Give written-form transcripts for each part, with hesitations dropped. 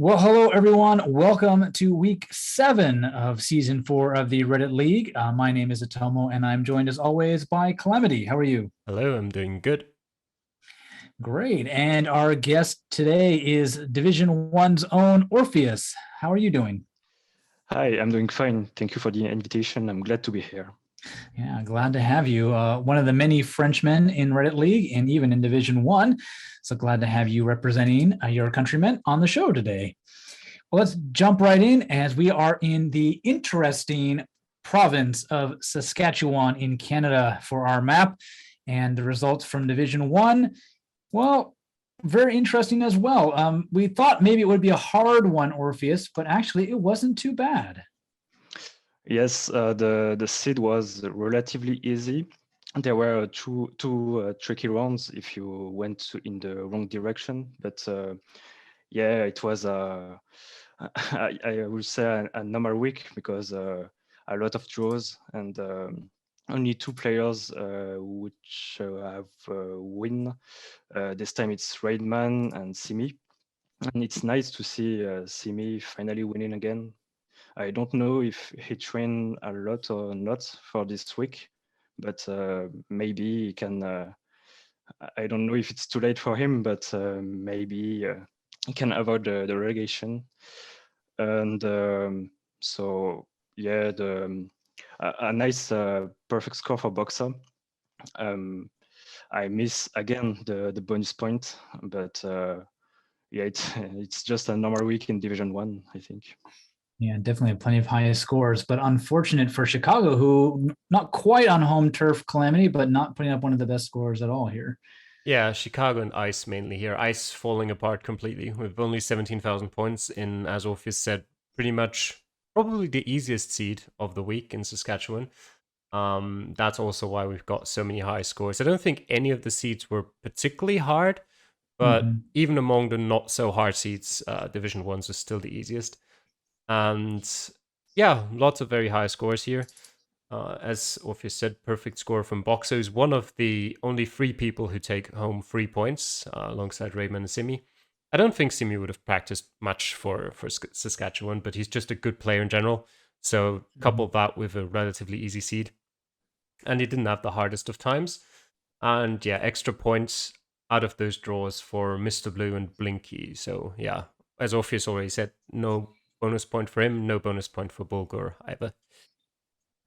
Well, hello everyone. Welcome to week 7 of season 4 of the Reddit League. My name is Zotomo, and I'm joined as always by Calamity. How are you? Hello, I'm doing good. Great. And our guest today is Division One's own Orpheus. How are you doing? Hi, I'm doing fine. Thank you for the invitation. I'm glad to be here. Yeah, glad to have you. One of the many Frenchmen in Reddit League and even in Division One. So glad to have you representing your countrymen on the show today. Well, let's jump right in as we are in the interesting province of Saskatchewan in Canada for our map. And the results from Division One, well, very interesting as well. We thought maybe it would be a hard one, Orpheus, but actually it wasn't too bad. Yes, the seed was relatively easy. There were two tricky rounds if you went in the wrong direction, but yeah, it was I will say a normal week because a lot of draws and only two players which have win. This time it's Raidman and Simi, and it's nice to see Simi finally winning again. I don't know if he trained a lot or not for this week, but maybe he can. I don't know if it's too late for him, but maybe he can avoid the relegation. And so, yeah, a nice perfect score for Boxer. Um, I miss again the bonus point, but yeah, it's just a normal week in Division One, I think. Yeah, definitely plenty of high scores, but unfortunate for Chicago, who not quite on home turf calamity, but not putting up one of the best scores at all here. Yeah, Chicago and Ice mainly here. Ice falling apart completely with only 17,000 points in, as Orpheus said, pretty much probably the easiest seed of the week in Saskatchewan. That's also why we've got so many high scores. I don't think any of the seeds were particularly hard, but Mhm. even among the not so hard seeds, Division 1s was still the easiest. And yeah, lots of very high scores here. As Orpheus said, perfect score from Boxer, who's one of the only three people who take home 3 points alongside Raymond and Simi. I don't think Simi would have practiced much for Saskatchewan, but he's just a good player in general. So couple that with a relatively easy seed. And he didn't have the hardest of times. And yeah, extra points out of those draws for Mr. Blue and Blinky. So yeah, as Orpheus already said, no bonus point for him, no bonus point for Bulgur either.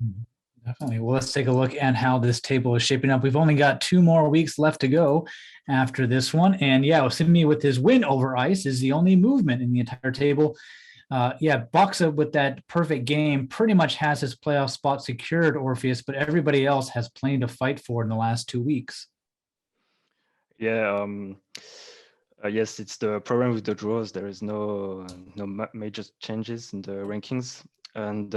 Mhm. Definitely. Well, let's take a look at how this table is shaping up. We've only got 2 more weeks left to go after this one. And yeah, Osimi with his win over Ice is the only movement in the entire table. Yeah, Boxa with that perfect game pretty much has his playoff spot secured, Orpheus, but everybody else has plenty to fight for in the last 2 weeks. Yeah, yes, it's the problem with the draws. There is no major changes in the rankings, and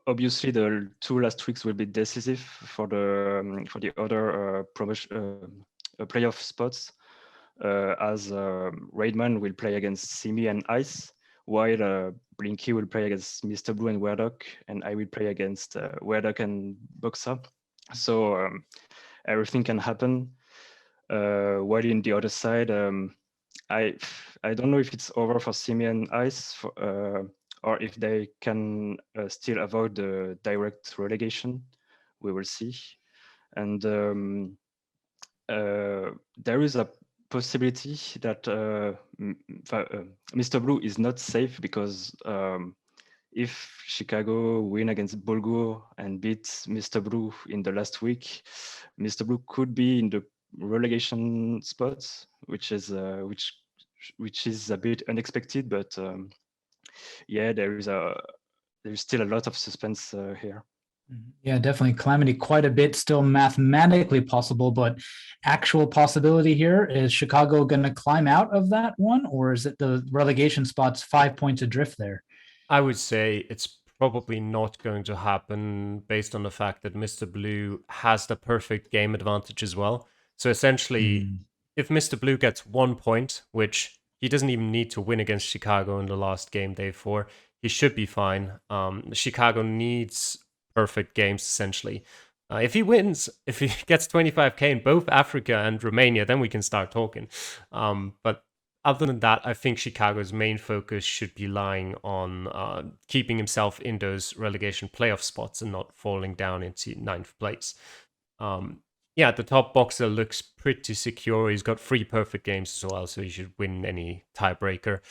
obviously the two last weeks will be decisive for the other promotion playoff spots, as Raidman will play against Simi and Ice, while Blinky will play against Mr. Blue and Werdock, and I will play against Werdock and Boxa. So everything can happen. While in the other side, I I don't know if it's over for Simi and Ice, or if they can still avoid the direct relegation. We will see. And there is a possibility that Mr. Blue is not safe because if Chicago win against Bulgur and beat Mr. Blue in the last week, Mr. Blue could be in the relegation spots, which is a bit unexpected. But yeah, there's still a lot of suspense here. Yeah, definitely. Calamity quite a bit still mathematically possible, but actual possibility here is Chicago going to climb out of that one, or is it the relegation spots 5 points adrift there? I would say it's probably not going to happen based on the fact that Mr. Blue has the perfect game advantage as well. So essentially, Mm. if Mr. Blue gets 1 point, which he doesn't even need to win against Chicago in the last game day four, he should be fine. Chicago needs perfect games essentially. If he wins, if he gets 25k in both Africa and Romania, then we can start talking. But other than that, I think Chicago's main focus should be lying on keeping himself in those relegation playoff spots and not falling down into ninth place. Yeah, the top boxer looks pretty secure. He's got 3 perfect games as well, so he should win any tiebreaker.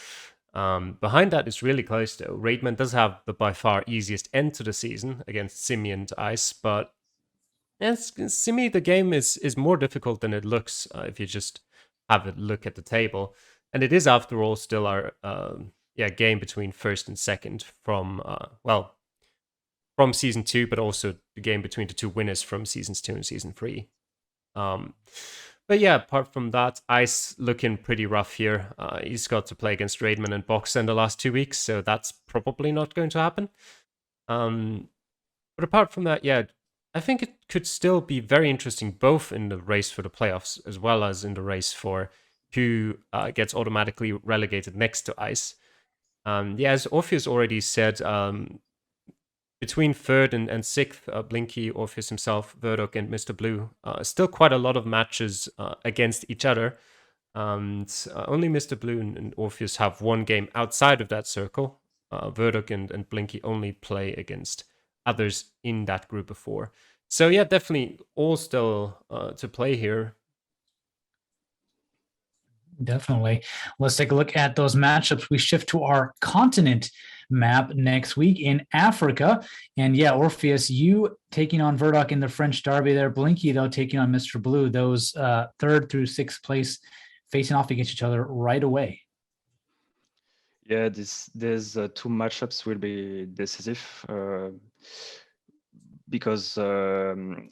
Behind that is really close though. Raidman does have the by far easiest end to the season against Simi and Ice, but Simi, the game is more difficult than it looks if you just have a look at the table. And it is, after all, still our game between first and second from from season 2, but also the game between the 2 winners from seasons 2 and season 3. But yeah, apart from that, Ice looking pretty rough here. He's got to play against Raidman and Boxer in the last 2 weeks, so that's probably not going to happen. But apart from that, yeah, I think it could still be very interesting, both in the race for the playoffs as well as in the race for who gets automatically relegated next to Ice. Yeah, as Orpheus already said, between third and sixth, Blinky, Orpheus himself, Verdok, and Mr. Blue, still quite a lot of matches against each other. And only Mr. Blue and Orpheus have 1 game outside of that circle. Verdok and Blinky only play against others in that group of 4. So yeah, definitely all still to play here. Definitely. Let's take a look at those matchups. We shift to our continent map next week in Africa. And yeah, Orpheus, you taking on Verdok in the French derby there. Blinky, though, taking on Mr. Blue. Those 3rd through 6th place facing off against each other right away. Yeah, there's 2 matchups will be decisive because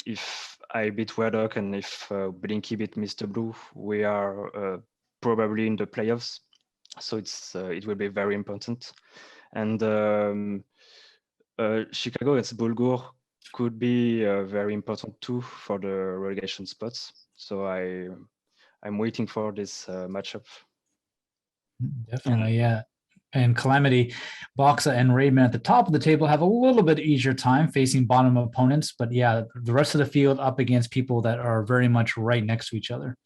if I beat Verdok and if Blinky beat Mr. Blue, we are probably in the playoffs. So it will be very important. And Chicago against Bulgur could be very important too for the relegation spots. So I'm waiting for this matchup. Definitely, yeah. And Calamity, Boxa, and Raidman at the top of the table have a little bit easier time facing bottom opponents. But yeah, the rest of the field up against people that are very much right next to each other.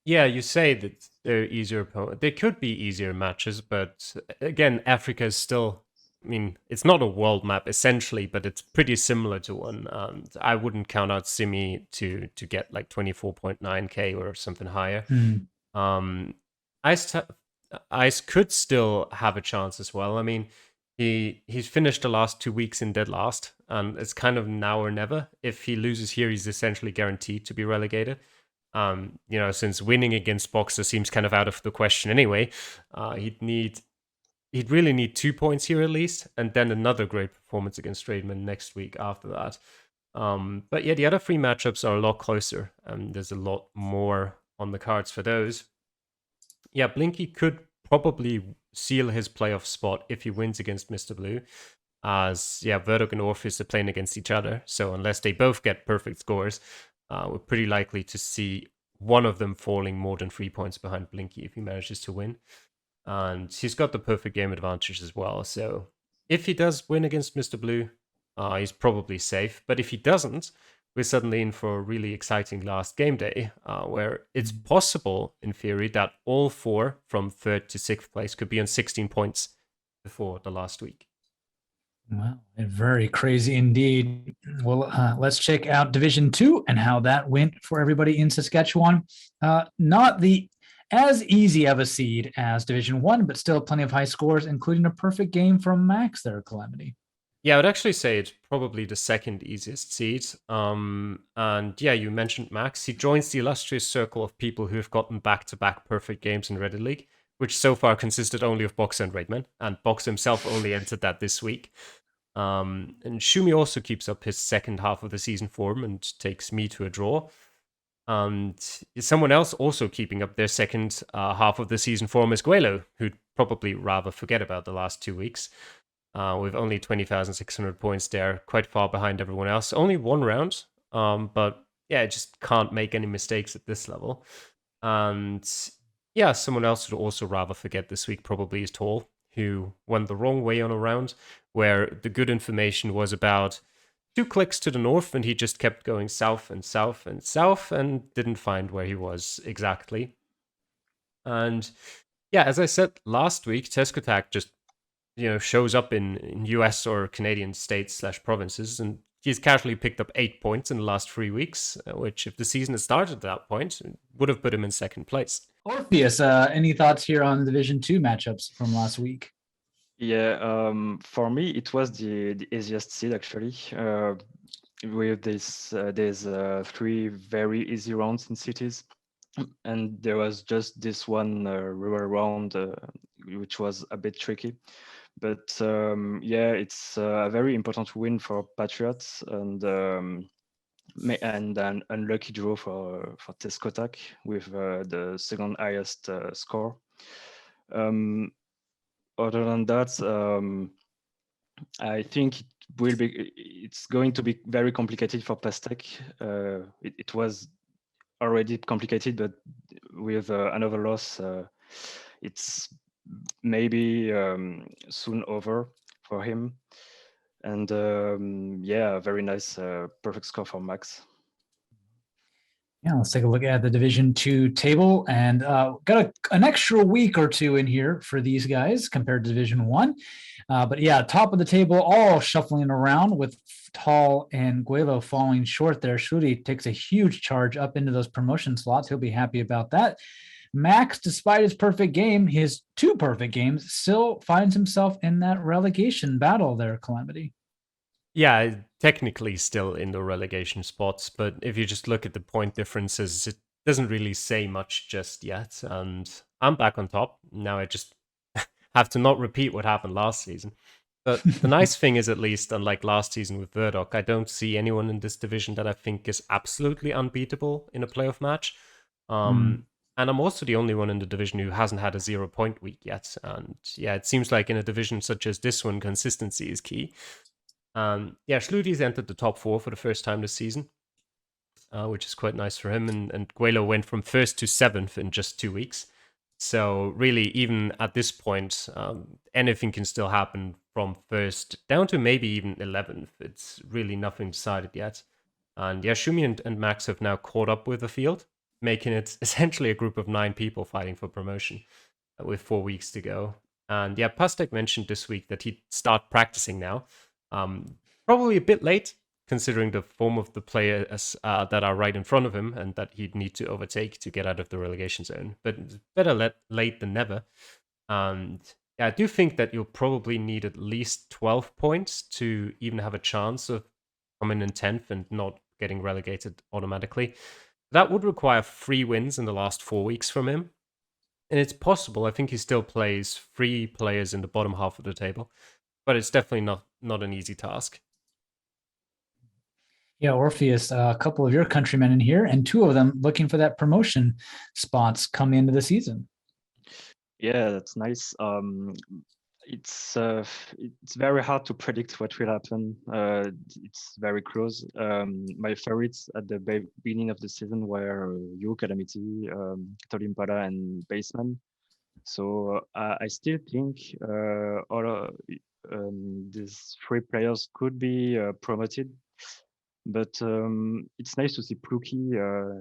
Yeah, you say that they're easier opponents. They could be easier matches, but again, Africa is still, I mean, it's not a world map essentially, but it's pretty similar to one. And I wouldn't count out Simi to get like 24.9k or something higher. Ice could still have a chance as well. I mean, he's finished the last 2 weeks in dead last, and it's kind of now or never. If he loses here, he's essentially guaranteed to be relegated. Since winning against Boxer seems kind of out of the question anyway, he'd really need 2 points here at least, and then another great performance against Raidman next week after that. But yeah, the other 3 matchups are a lot closer, and there's a lot more on the cards for those. Yeah, Blinky could probably seal his playoff spot if he wins against Mr. Blue, as yeah, Verdok and Orpheus are playing against each other, so unless they both get perfect scores, we're pretty likely to see one of them falling more than 3 points behind Blinky if he manages to win. And he's got the perfect game advantage as well. So if he does win against Mr. Blue, he's probably safe. But if he doesn't, we're suddenly in for a really exciting last game day, where it's possible, in theory, that all 4 from 3rd to 6th place could be on 16 points before the last week. Wow, very crazy indeed. Well, let's check out Division 2 and how that went for everybody in Saskatchewan. Not the as easy of a seed as Division 1, but still plenty of high scores, including a perfect game from Max there, Calamity. Yeah, I would actually say it's probably the 2nd easiest seed. And yeah, you mentioned Max. He joins the illustrious circle of people who have gotten back-to-back perfect games in Reddit League, which so far consisted only of Boxer and Raidman, and Boxer himself only entered that this week. And Shumi also keeps up his 2nd half of the season form and takes me to a draw. And someone else also keeping up their 2nd half of the season form is Guelo, who'd probably rather forget about the last 2 weeks. With only 20,600 points there, quite far behind everyone else. Only 1 round, but yeah, just can't make any mistakes at this level. And yeah, someone else would also rather forget this week probably is Tall, who went the wrong way on a round, where the good information was about 2 clicks to the north, and he just kept going south and south and south and didn't find where he was exactly. And Yeah, as I said last week, Teskotak just shows up in US or Canadian states/provinces, and he's casually picked up 8 points in the last 3 weeks, which, if the season had started at that point, would have put him in second place. Orpheus, any thoughts here on Division 2 matchups from last week? Yeah, for me, it was the easiest seed actually. With this, there's 3 very easy rounds in cities, and there was just this one rural round, which was a bit tricky. But yeah, it's a very important win for Patriots, and an unlucky draw for Teskotak with the second highest score. Other than that, I think it's going to be very complicated for Pastek. It was already complicated, but with another loss, it's maybe soon over for him. And yeah, very nice perfect score for Max. Yeah, let's take a look at the Division 2 table, and got an extra week or two in here for these guys compared to Division 1. But yeah, top of the table, all shuffling around with Tall and Guelo falling short there. Shuri takes a huge charge up into those promotion slots. He'll be happy about that. Max, despite his perfect game, his 2 perfect games, still finds himself in that relegation battle there, Calamity. Yeah, technically still in the relegation spots, but if you just look at the point differences, it doesn't really say much just yet. And I'm back on top. Now I just have to not repeat what happened last season. But the nice thing is, at least, unlike last season with Verdok, I don't see anyone in this division that I think is absolutely unbeatable in a playoff match. And I'm also the only one in the division who hasn't had a 0-point week yet. And yeah, it seems like in a division such as this one, consistency is key. Yeah, Schludi's entered the top 4 for the first time this season, which is quite nice for him. And Guelo went from 1st to 7th in just 2 weeks. So really, even at this point, anything can still happen from 1st down to maybe even 11th. It's really nothing decided yet. And yeah, Shumi and Max have now caught up with the field, making it essentially a group of 9 people fighting for promotion with 4 weeks to go. And yeah, Pastek mentioned this week that he'd start practicing now. Probably a bit late, considering the form of the players that are right in front of him and that he'd need to overtake to get out of the relegation zone. But better late than never. And yeah, I do think that you'll probably need at least 12 points to even have a chance of coming in 10th and not getting relegated automatically. That would require 3 wins in the last 4 weeks from him. And it's possible. I think he still plays 3 players in the bottom half of the table, but it's definitely not an easy task. Yeah, Orpheus, a couple of your countrymen in here, and 2 of them looking for that promotion spots coming into the season. Yeah, that's nice. It's very hard to predict what will happen. It's very close. My favorites at the beginning of the season were you, Calamity, Tolimpala, and Baseman. So I still think these 3 players could be promoted. But it's nice to see Pluki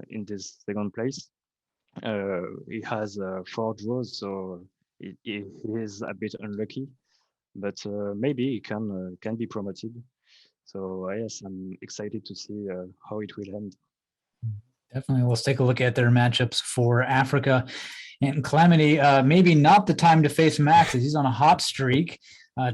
in this second place. He has 4 draws, so he is a bit unlucky, but maybe he can be promoted. So yes, I'm excited to see how it will end. Definitely. Let's take a look at their matchups for Africa. And Calamity, maybe not the time to face Max, as he's on a hot streak.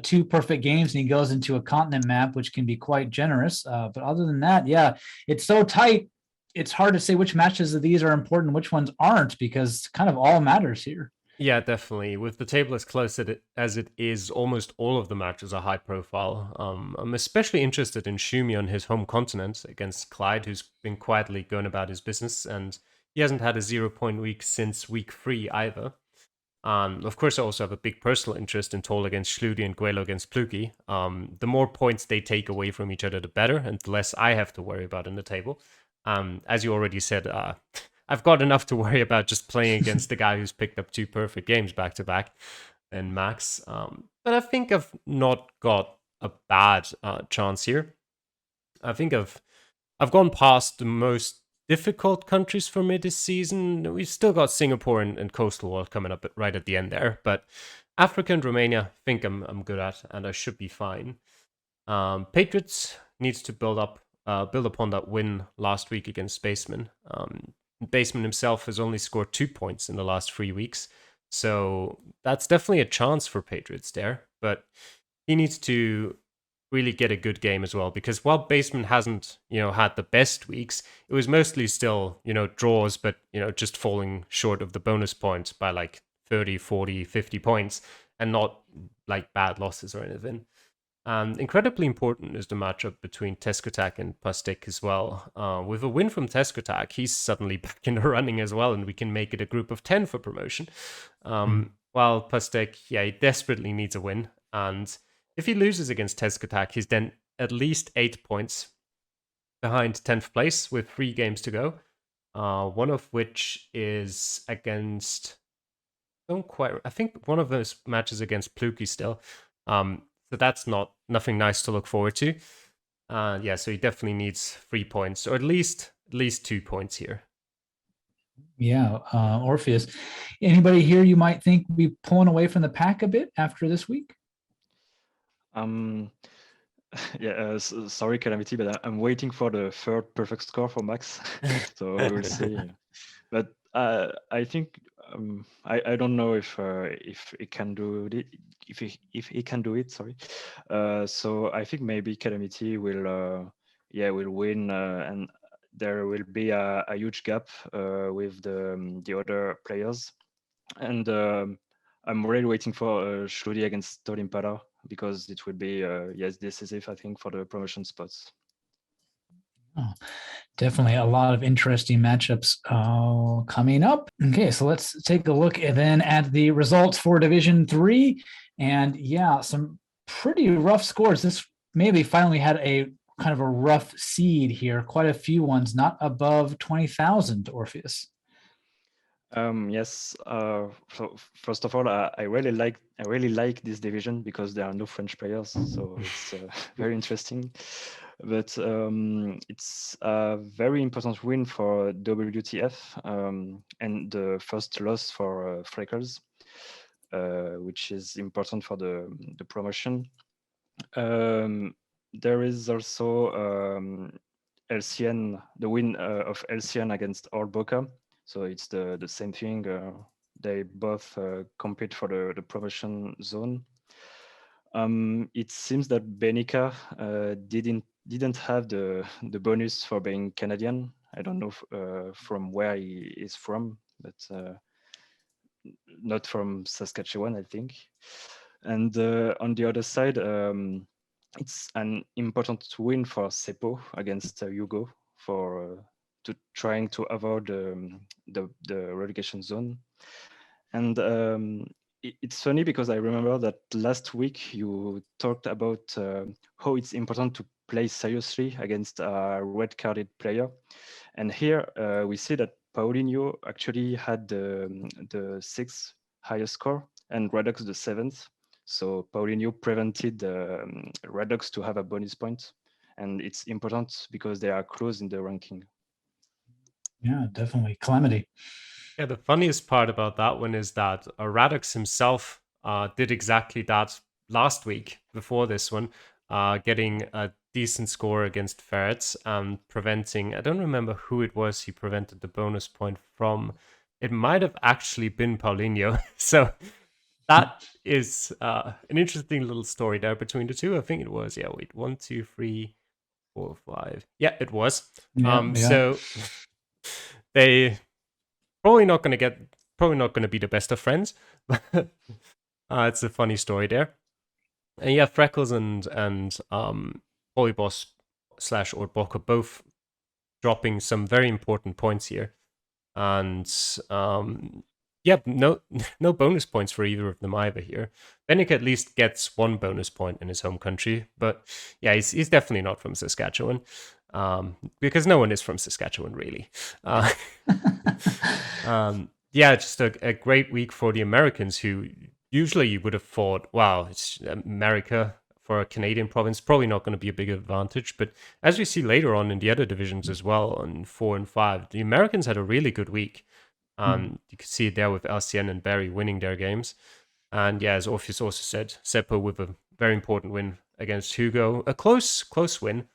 2 perfect games, and he goes into a continent map, which can be quite generous. But other than that, yeah, it's so tight. It's hard to say which matches of these are important, which ones aren't, because kind of all matters here. Yeah, definitely. With the table as close as it is, almost all of the matches are high profile. I'm especially interested in Shumi on his home continent against Clyde, who's been quietly going about his business, and he hasn't had a 0-point week since week 3 either. Of course, I also have a big personal interest in Toll against Schludi and Guelo against Pluki. The more points they take away from each other, the better, and the less I have to worry about in the table. As you already said, I've got enough to worry about just playing against the guy who's picked up 2 perfect games back to back, and Max. But I think I've not got a bad chance here. I think I've gone past the most difficult countries for me this season. We've still got Singapore and Coastal World coming up right at the end there, but Africa and Romania, I think I'm good at, and I should be fine. Patriots needs to build upon that win last week against Spaceman. Baseman himself has only scored 2 points in the last 3 weeks, so that's definitely a chance for Patriots there. But he needs to really get a good game as well, because while Baseman hasn't had the best weeks, it was mostly still draws, but just falling short of the bonus points by like 30, 40, 50 points, and not like bad losses or anything. Incredibly important is the matchup between Teskotak and Pastek as well. With a win from Teskotak, he's suddenly back in the running as well, and we can make it a group of 10 for promotion. While Pastek, he desperately needs a win, and if he loses against Teskotak, he's then at least 8 points behind 10th place with 3 games to go. One of which is against... I think one of those matches against Pluki still. So that's nothing nice to look forward to. So he definitely needs 3 points, or at least 2 points here. Yeah, Orpheus. Anybody here you might think will be pulling away from the pack a bit after this week? Sorry, Calamity, but I'm waiting for the third perfect score for Max. So we'll see. But I think I don't know if he can do it. If he can do it, sorry. So I think maybe Calamity will win, and there will be a huge gap with the other players. And I'm really waiting for Shludi against Tolimpala, because it will be decisive, I think, for the promotion spots. Oh, definitely a lot of interesting matchups coming up. Okay, so let's take a look then at the results for Division 3. And some pretty rough scores. This maybe finally had a kind of a rough seed here. Quite a few ones, not above 20,000, Orpheus. Yes. So first of all, I really like this division because there are no French players, so it's very interesting. But it's a very important win for WTF, and the first loss for Freckles, which is important for the promotion. There is also LCN, the win of LCN against Old Boca. So it's the same thing. They both compete for the promotion zone. It seems that Benica didn't have the bonus for being Canadian. I don't know from where he is from, but not from Saskatchewan, I think. And on the other side, it's an important win for Seppo against Hugo for trying to avoid the relegation zone. And it's funny because I remember that last week you talked about how it's important to play seriously against a red-carded player. And here we see that Paulinho actually had the 6th highest score and Radux the 7th. So Paulinho prevented Radux to have a bonus point. And it's important because they are close in the ranking. Yeah, definitely. Calamity. Yeah, the funniest part about that one is that Radux himself did exactly that last week before this one, getting a decent score against Ferrets and preventing, I don't remember who it was he prevented the bonus point from. It might have actually been Paulinho. So that is an interesting little story there between the two. I think it was, 1, 2, 3, 4, 5. Yeah, it was. So they probably not going to be the best of friends. It's a funny story there. And Freckles and Polyboss / Ordbok are both dropping some very important points here. And no bonus points for either of them either here. Benik at least gets 1 bonus point in his home country, but he's definitely not from Saskatchewan, because no one is from Saskatchewan really. Just a great week for the Americans, who usually you would have thought, wow, it's America, for a Canadian province, probably not going to be a big advantage. But as we see later on in the other divisions as well, on 4 and 5, the Americans had a really good week. You can see it there with LCN and Barry winning their games. And yeah, as Orpheus also said, Seppo with a very important win against Hugo. A close win.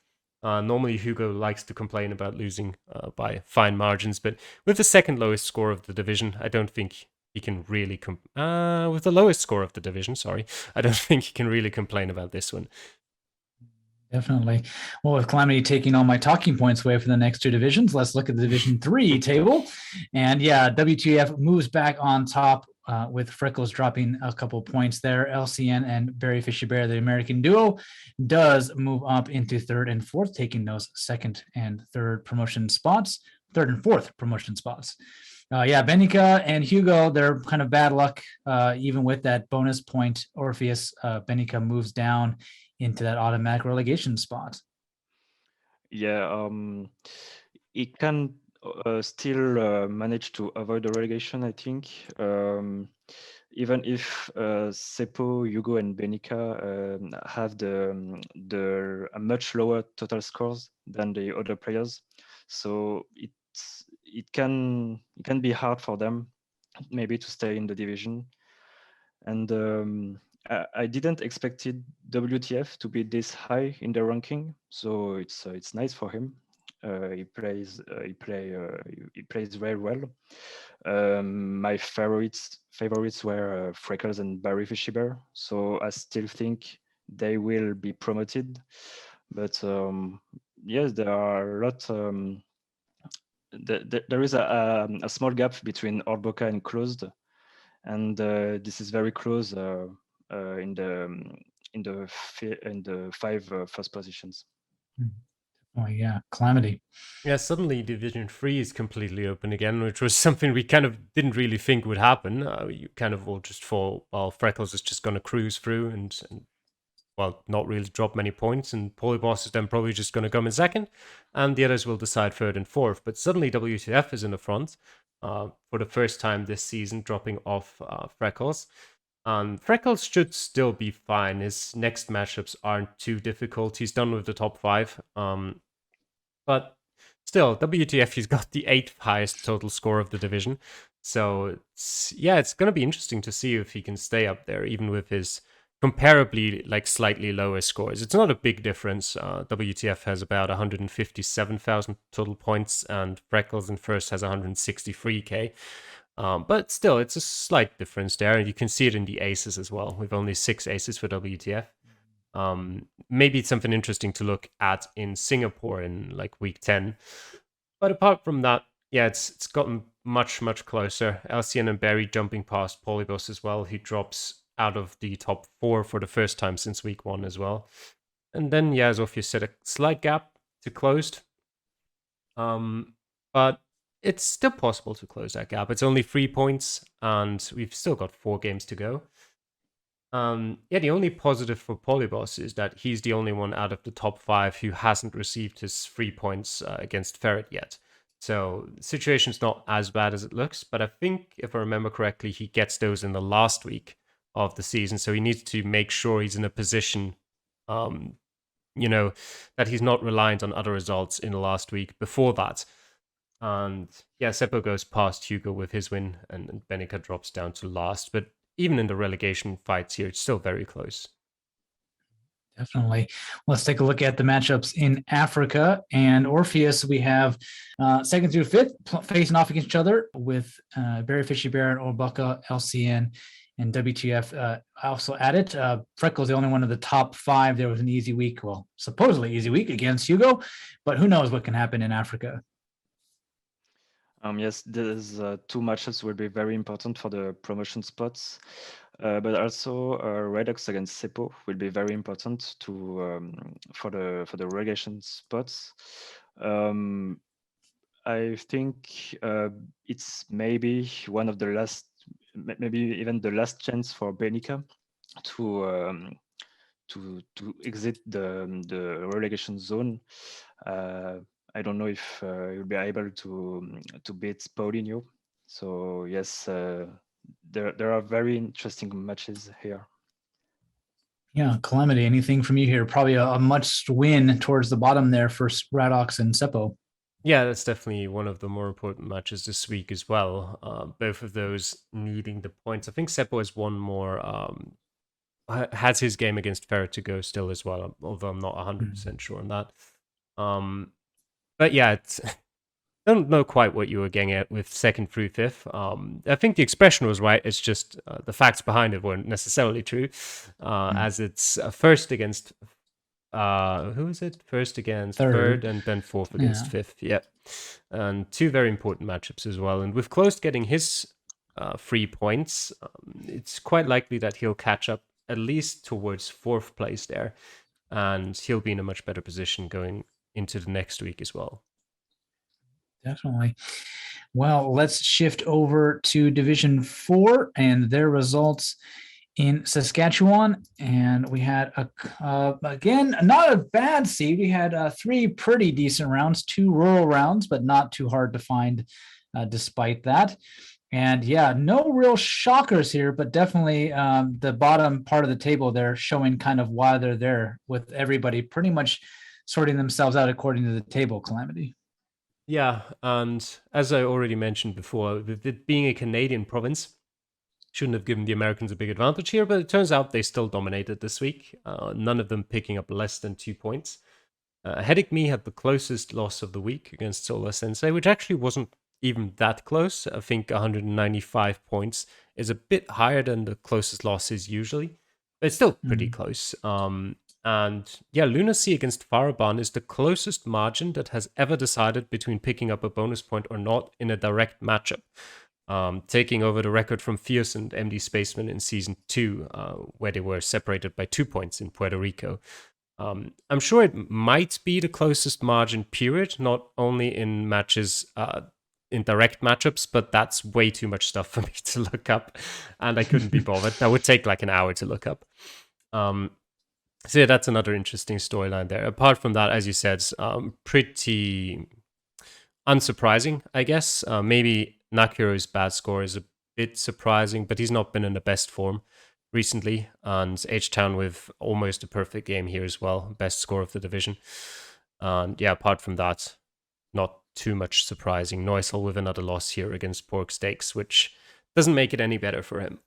Normally, Hugo likes to complain about losing by fine margins, but with the second lowest score of the division, I don't think he can really with the lowest score of the division, sorry, I don't think he can really complain about this one. Definitely. Well, with Calamity taking all my talking points away for the next two divisions, let's look at the Division 3 table. And yeah, WTF moves back on top with Freckles dropping a couple points there. LCN and Barry Fishy Bear, the American duo, does move up into third and fourth, taking those second and third promotion spots, third and fourth promotion spots. Yeah, Benica and Hugo, they're kind of bad luck. Even with that bonus point, Orpheus, Benica moves down into that automatic relegation spot. Yeah, he can still manage to avoid the relegation, I think. Even if Seppo, Hugo, and Benica have the much lower total scores than the other players, so it can be hard for them maybe to stay in the division. And I didn't expected WTF to be this high in the ranking, so it's nice for him. He plays very well. My favorites were Freckles and Barry Fishy Bear, so I still think they will be promoted. But yes, there are a lot. There is a small gap between Orboka and Closed, and this is very close in the five first positions. Oh yeah, Calamity. Yeah, suddenly Division 3 is completely open again, which was something we kind of didn't really think would happen. You kind of all just thought, well, Freckles is just going to cruise through and well, not really drop many points, and Polyboss is then probably just going to come in second, and the others will decide third and fourth. But suddenly WTF is in the front for the first time this season, dropping off Freckles. Freckles should still be fine. His next matchups aren't too difficult. He's done with the top 5. But still, WTF, he's got the 8th highest total score of the division. So, it's going to be interesting to see if he can stay up there, even with his comparably, slightly lower scores. It's not a big difference. WTF has about 157,000 total points, and Freckles in first has 163k. But still, it's a slight difference there, and you can see it in the aces as well. We've only 6 aces for WTF. Maybe it's something interesting to look at in Singapore in week 10. But apart from that, yeah, it's gotten much closer. LCN and Barry jumping past Polybus as well. He drops out of the top 4 for the first time since week 1 as well. And then, yeah, as Orpheus said, a slight gap to closed. But it's still possible to close that gap. It's only 3 points, and we've still got 4 games to go. The only positive for Polyboss is that he's the only one out of the top 5 who hasn't received his 3 points against Ferret yet. So the situation's not as bad as it looks, but I think, if I remember correctly, he gets those in the last week of the season. So he needs to make sure he's in a position, that he's not reliant on other results in the last week before that. And yeah, Seppo goes past Hugo with his win, and Benica drops down to last. But even in the relegation fights here, it's still very close. Definitely. Let's take a look at the matchups in Africa. And Orpheus, we have second through fifth facing off against each other with Barry Fishy Bear and Orbuka, LCN, and WTF also added. Freckles, the only one of the top 5. There was an easy week, well, supposedly easy week against Hugo, but who knows what can happen in Africa. Yes, these 2 matches will be very important for the promotion spots, but also Redux against Seppo will be very important for the relegation spots. I think it's maybe one of the last, maybe even the last chance for Benica to exit the relegation zone. I don't know if you'll be able to beat Paulinho. So yes, there are very interesting matches here. Yeah, Calamity, anything from you here? Probably a must win towards the bottom there for Radox and Seppo. Yeah, that's definitely one of the more important matches this week as well. Both of those needing the points. I think Seppo has one more, has his game against Ferret to go still as well, although I'm not 100% sure on that. But yeah, it's, I don't know quite what you were getting at with second through fifth. I think the expression was right. It's just the facts behind it weren't necessarily true, as it's first against who is it? First against third, and then fourth against fifth. Yeah, and two very important matchups as well. And with Close getting his 3 points, it's quite likely that he'll catch up at least towards fourth place there, and he'll be in a much better position going into the next week as well. Definitely. Well, let's shift over to Division 4 and their results in Saskatchewan. And we had, again, not a bad seed. We had 3 pretty decent rounds, 2 rural rounds, but not too hard to find despite that. And yeah, no real shockers here, but definitely the bottom part of the table there showing kind of why they're there, with everybody pretty much sorting themselves out according to the table, Calamity. Yeah, and as I already mentioned before, with it being a Canadian province, shouldn't have given the Americans a big advantage here, but it turns out they still dominated this week, none of them picking up less than 2 points. Headache Me had the closest loss of the week against Solar Sensei, which actually wasn't even that close. I think 195 points is a bit higher than the closest loss is usually, but it's still pretty close. And yeah, Lunacy against Faraban is the closest margin that has ever decided between picking up a bonus point or not in a direct matchup. Taking over the record from Fierce and MD Spaceman in Season 2, where they were separated by 2 points in Puerto Rico. I'm sure it might be the closest margin period, not only in matches, in direct matchups, but that's way too much stuff for me to look up, and I couldn't be bothered. That would take like an hour to look up. So yeah, that's another interesting storyline there. Apart from that, as you said, pretty unsurprising, I guess. Maybe Nakiro's bad score is a bit surprising, but he's not been in the best form recently. And H-Town with almost a perfect game here as well. Best score of the division. And yeah, apart from that, not too much surprising. Noisel with another loss here against Pork Steaks, which doesn't make it any better for him.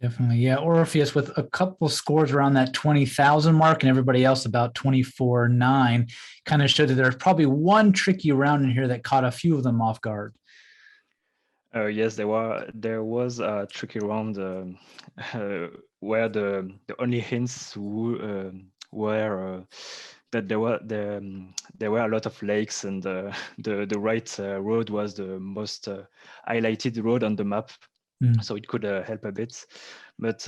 Definitely. Yeah. Orpheus with a couple scores around that 20,000 mark and everybody else about 24,9 kind of showed that there's probably one tricky round in here that caught a few of them off guard. Yes, there was a tricky round where the only hints were that there were a lot of lakes, and the right road was the most highlighted road on the map, so it could help a bit. But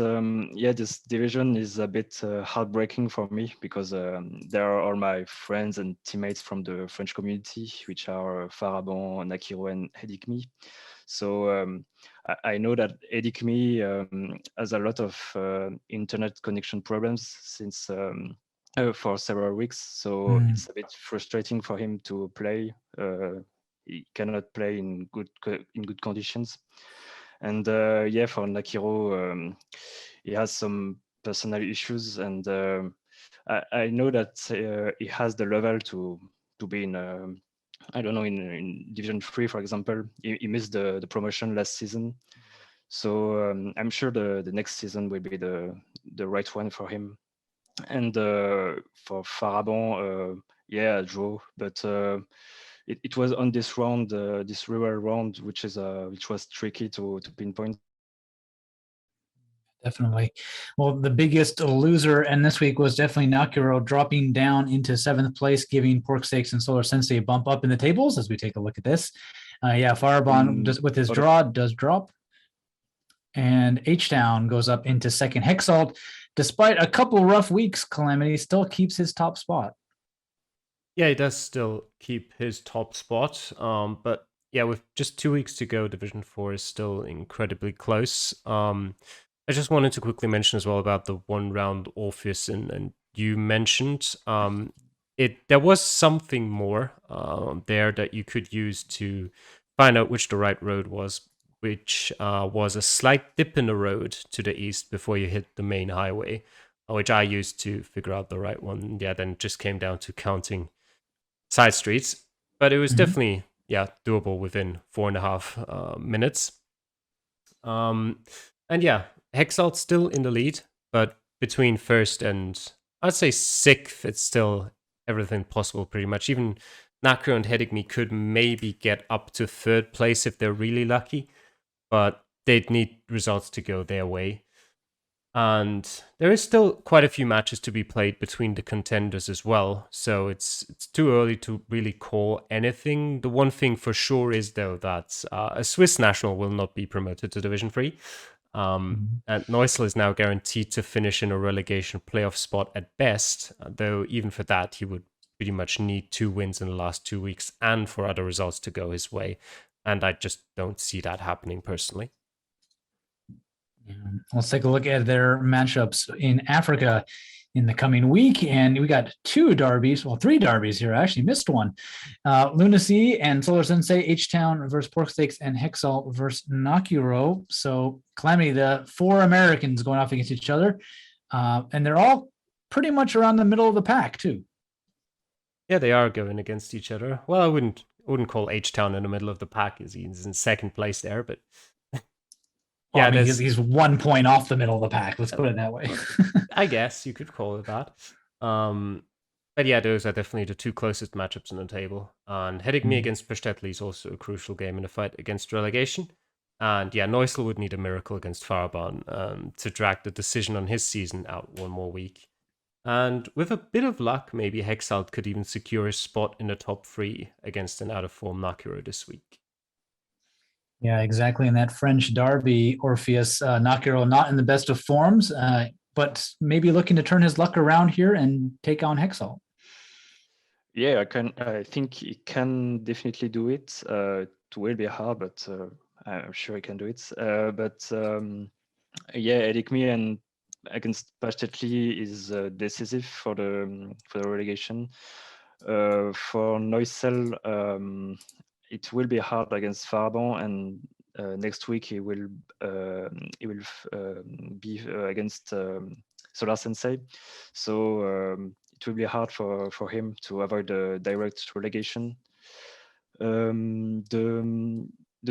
yeah, this division is a bit heartbreaking for me, because there are all my friends and teammates from the French community, which are Faraban, Nakiro, and Hedikmi. So I know that Edikmi has a lot of internet connection problems since for several weeks. So it's a bit frustrating for him to play. He cannot play in good conditions. And yeah, for Nakiro, he has some personal issues, and I know that he has the level to be in. I don't know, in Division 3, for example. He missed the promotion last season. So I'm sure the next season will be the right one for him. And for Faraban, yeah, draw. But it was on this round, this river round, which was tricky to pinpoint. Definitely. Well, the biggest loser and this week was definitely Nakiro, dropping down into 7th place, giving Pork Steaks and Solar Sensei a bump up in the tables as we take a look at this. Yeah, Faraban with his draw does drop. And H-Town goes up into 2nd. Hexalt, despite a couple rough weeks, Calamity still keeps his top spot. Yeah, he does still keep his top spot. But yeah, with just 2 weeks to go, Division 4 is still incredibly close. I just wanted to quickly mention as well about the one round Orpheus, and you mentioned there was something more there that you could use to find out which the right road was which was a slight dip in the road to the east before you hit the main highway, which I used to figure out the right one. Yeah, then it just came down to counting side streets. But it was definitely, doable within 4.5 minutes. And yeah, Hexalt's still in the lead, but between first and I'd say sixth, it's still everything possible pretty much. Even Nakro and Hedigme could maybe get up to third place if they're really lucky, but they'd need results to go their way. And there is still quite a few matches to be played between the contenders as well, so it's too early to really call anything. The one thing for sure is, though, that a Swiss national will not be promoted to Division 3. And Neusel is now guaranteed to finish in a relegation playoff spot at best, though even for that, he would pretty much need 2 wins in the last 2 weeks and for other results to go his way. And I just don't see that happening personally. Let's take a look at their matchups in Africa in the coming week. And we got 3 derbies here. I actually missed one. Lunacy and Solar Sensei, H-Town versus Porkstakes, and Hexalt versus Nakuro. So Calamity, the 4 Americans going off against each other. And they're all pretty much around the middle of the pack, too. Yeah, they are going against each other. Well, I wouldn't call H-Town in the middle of the pack, as he's in second place there, but yeah, I mean, he's 1 point off the middle of the pack. Let's put it that way. I guess you could call it that. But yeah, those are definitely the 2 closest matchups on the table. And Hedigme against Paschtetli is also a crucial game in the fight against relegation. And yeah, Neusel would need a miracle against Faraban to drag the decision on his season out 1 more week. And with a bit of luck, maybe Hexalt could even secure his spot in the top 3 against an out-of-form Nakuro this week. Yeah, exactly. In that French derby, Orpheus, Nakuro not in the best of forms, but maybe looking to turn his luck around here and take on Hexalt. Yeah, I think he can definitely do it. It will be hard, but I'm sure he can do it. Hedigme and against Paschtetli is decisive for the relegation. For Neusel, it will be hard against Faraban, and next week he will be against Solar Sensei. So it will be hard for him to avoid the direct relegation. The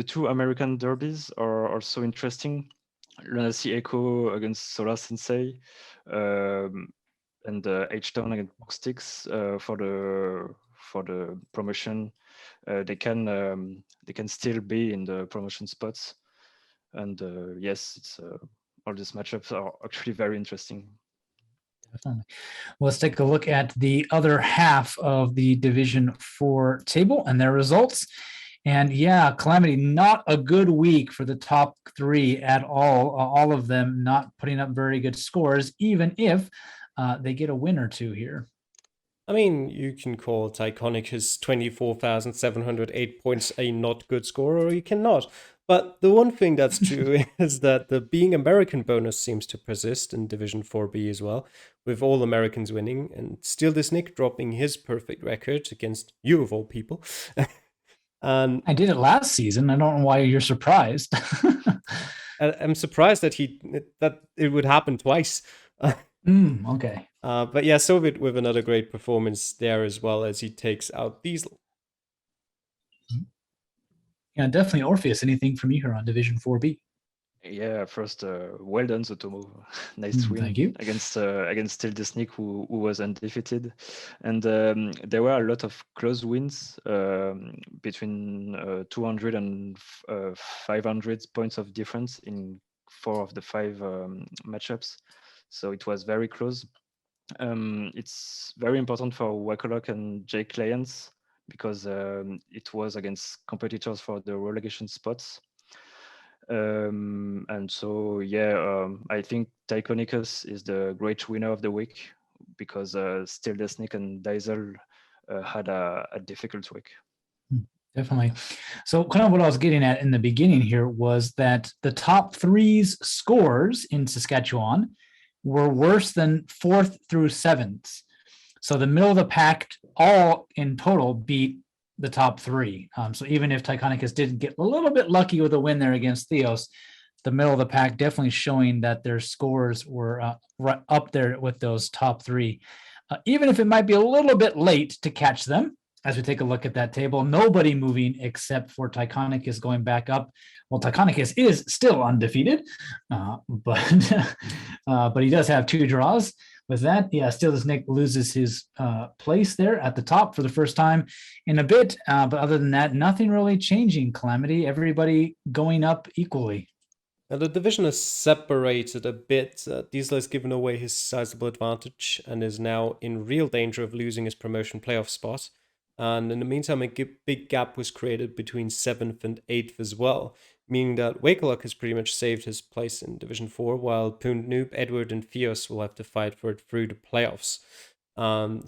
2 American derbies are also interesting. Lunacy Echo against Solar Sensei, and H-Town against Porkstakes for the promotion. They can still be in the promotion spots, and yes, it's all these matchups are actually very interesting. Definitely. Let's take a look at the other half of the Division 4 table and their results. And yeah, Calamity, not a good week for the top 3 at all. All of them not putting up very good scores, even if they get a win or 2 here. I mean, you can call Tyconicus 24,708 points a not good score, or you cannot. But the one thing that's true is that the being American bonus seems to persist in Division 4B as well, with all Americans winning, and Steal This Nick dropping his perfect record against you of all people. I did it last season. I don't know why you're surprised. I'm surprised that it would happen twice. Okay. But yeah, Soviet with another great performance there as well, as he takes out Diesel. Yeah, definitely Orpheus. Anything from you here on Division 4B? Yeah, first, well done, Zotomo. Nice win. Thank you. Against Steal This Nick, who was undefeated. And there were a lot of close wins between 200 and 500 points of difference in 4 of the 5 matchups. So it was very close. It's very important for Wakolok and J clients because it was against competitors for the relegation spots. And so, I think Tyconicus is the great winner of the week because Steal This Nick and Diesel had a difficult week. Definitely. So kind of what I was getting at in the beginning here was that the top 3's scores in Saskatchewan were worse than 4th through 7th. So the middle of the pack all in total beat the top three. So even if Tychonicus did get a little bit lucky with a win there against Theos, the middle of the pack definitely showing that their scores were right up there with those top three. Even if it might be a little bit late to catch them, as we take a look at that table, nobody moving except for Tychonicus going back up. Well, Tychonicus is still undefeated, but he does have 2 draws. With that, yeah, still this Nick loses his place there at the top for the first time in a bit. But other than that, nothing really changing, Calamity. Everybody going up equally. Now the division is separated a bit. Diesel has given away his sizable advantage and is now in real danger of losing his promotion playoff spot. And in the meantime, a big gap was created between 7th and 8th as well, meaning that Wakeluck has pretty much saved his place in Division 4, while Poont Noob, Edward, and Theos will have to fight for it through the playoffs.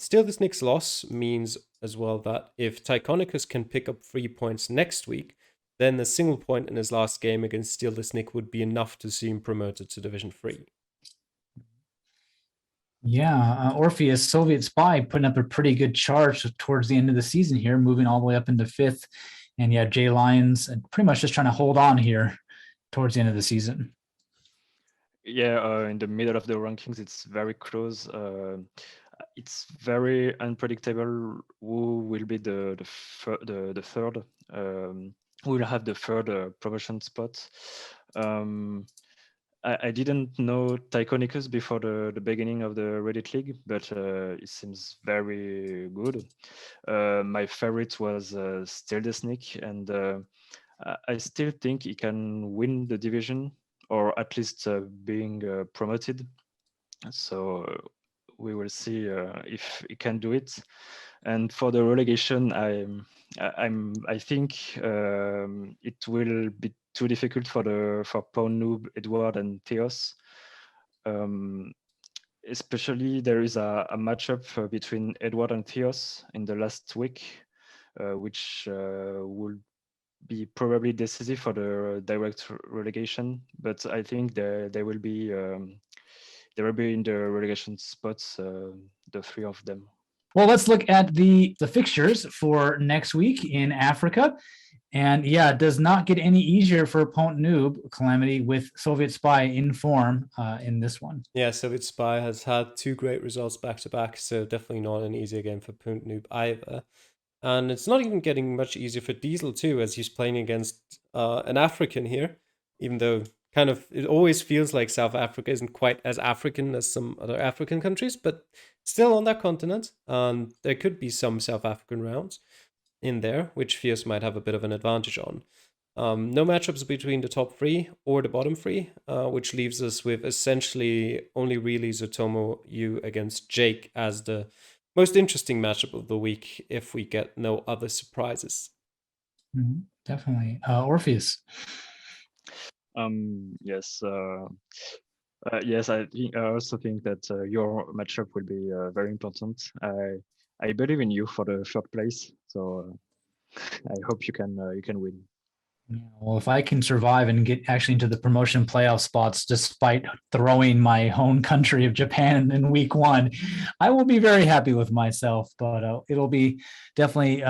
Still, this Nick's loss means as well that if Tychonicus can pick up 3 points next week, then a single point in his last game against Steel this Nick would be enough to see him promoted to Division 3. Yeah, Orpheus, Soviet Spy, putting up a pretty good charge towards the end of the season here, moving all the way up into 5th. And yeah, Jay Lyons pretty much just trying to hold on here towards the end of the season. Yeah, in the middle of the rankings, it's very close. It's very unpredictable who will be the third. Who will have the third promotion spot. I didn't know Tychonicus before the beginning of the Reddit League, but it seems very good. My favorite was Still the Snake, and I still think he can win the division, or at least being promoted. So we will see if he can do it. And for the relegation, I think it will be too difficult for Pound Noob, Edward, and Theos. Especially there is a matchup between Edward and Theos in the last week, which will be probably decisive for the direct relegation. But I think they will be in the relegation spots, the 3 of them. Well, let's look at the fixtures for next week in Africa. And yeah, it does not get any easier for Poont Noob, Calamity, with Soviet Spy in form in this one. Yeah, Soviet Spy has had 2 great results back to back, so definitely not an easier game for Poont Noob either. And it's not even getting much easier for Diesel too, as he's playing against an African here, even though kind of it always feels like South Africa isn't quite as African as some other African countries, but still on that continent. And there could be some South African rounds in there, which Fierce might have a bit of an advantage on. No matchups between the top 3 or the bottom 3, which leaves us with essentially only really Zotomo, you against Jake as the most interesting matchup of the week if we get no other surprises. Definitely. Orpheus. Yes. Yes, I also think that your matchup will be very important. I believe in you for the 3rd place, so I hope you can win. Yeah, well, if I can survive and get actually into the promotion playoff spots despite throwing my home country of Japan in week 1, I will be very happy with myself. But it'll be definitely